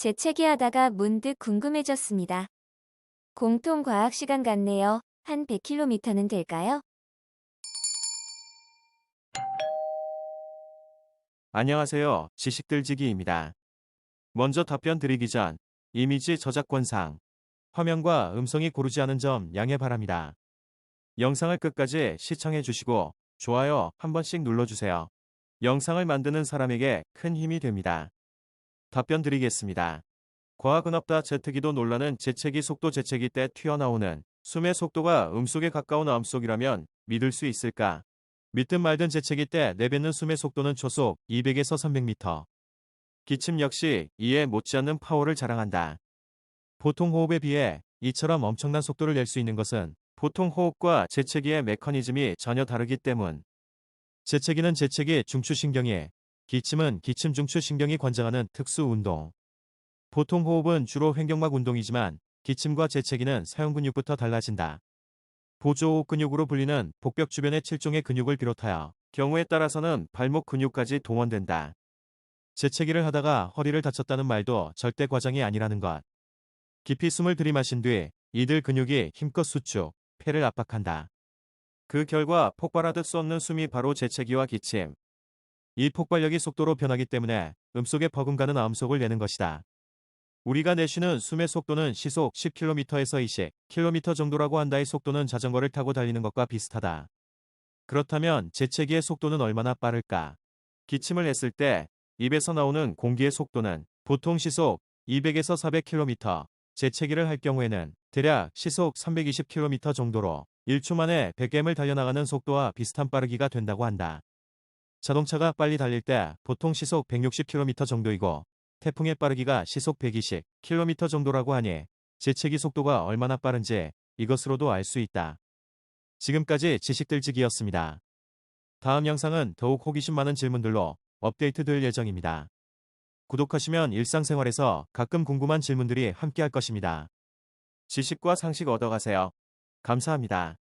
재채기 하다가 문득 궁금해졌습니다. 공통 과학 시간 같네요. 한 100km는 될까요? 안녕하세요. 지식들지기입니다. 먼저 답변 드리기 전 이미지 저작권상 화면과 음성이 고르지 않은 점 양해 바랍니다. 영상을 끝까지 시청해 주시고 좋아요 한 번씩 눌러주세요. 영상을 만드는 사람에게 큰 힘이 됩니다. 답변 드리겠습니다. 과학은 없다 재트기도 놀라는 재채기 속도 재채기 때 튀어나오는 숨의 속도가 음속에 가까운 암속이라면 믿을 수 있을까? 믿든 말든 재채기 때 내뱉는 숨의 속도는 초속 200에서 300m. 기침 역시 이에 못지않는 파워를 자랑한다. 보통 호흡에 비해 이처럼 엄청난 속도를 낼 수 있는 것은 보통 호흡과 재채기의 메커니즘이 전혀 다르기 때문. 재채기는 재채기 중추신경이, 기침은 기침 중추신경이 관장하는 특수 운동. 보통 호흡은 주로 횡격막 운동이지만 기침과 재채기는 사용근육부터 달라진다. 보조호흡 근육으로 불리는 복벽 주변의 7종의 근육을 비롯하여 경우에 따라서는 발목 근육까지 동원된다. 재채기를 하다가 허리를 다쳤다는 말도 절대 과장이 아니라는 것. 깊이 숨을 들이마신 뒤 이들 근육이 힘껏 수축, 폐를 압박한다. 그 결과 폭발하듯 쏟는 숨이 바로 재채기와 기침. 이 폭발력이 속도로 변하기 때문에 음속에 버금가는 암속을 내는 것이다. 우리가 내쉬는 숨의 속도는 시속 10km에서 20km 정도라고 한다의 속도는 자전거를 타고 달리는 것과 비슷하다. 그렇다면 재채기의 속도는 얼마나 빠를까? 기침을 했을 때 입에서 나오는 공기의 속도는 보통 시속 200에서 400km, 재채기를 할 경우에는 대략 시속 320km 정도로 1초 만에 100m을 달려나가는 속도와 비슷한 빠르기가 된다고 한다. 자동차가 빨리 달릴 때 보통 시속 160km 정도이고 태풍의 빠르기가 시속 120km 정도라고 하니 재채기 속도가 얼마나 빠른지 이것으로도 알 수 있다. 지금까지 지식들지기였습니다. 다음 영상은 더욱 호기심 많은 질문들로 업데이트될 예정입니다. 구독하시면 일상생활에서 가끔 궁금한 질문들이 함께할 것입니다. 지식과 상식 얻어가세요. 감사합니다.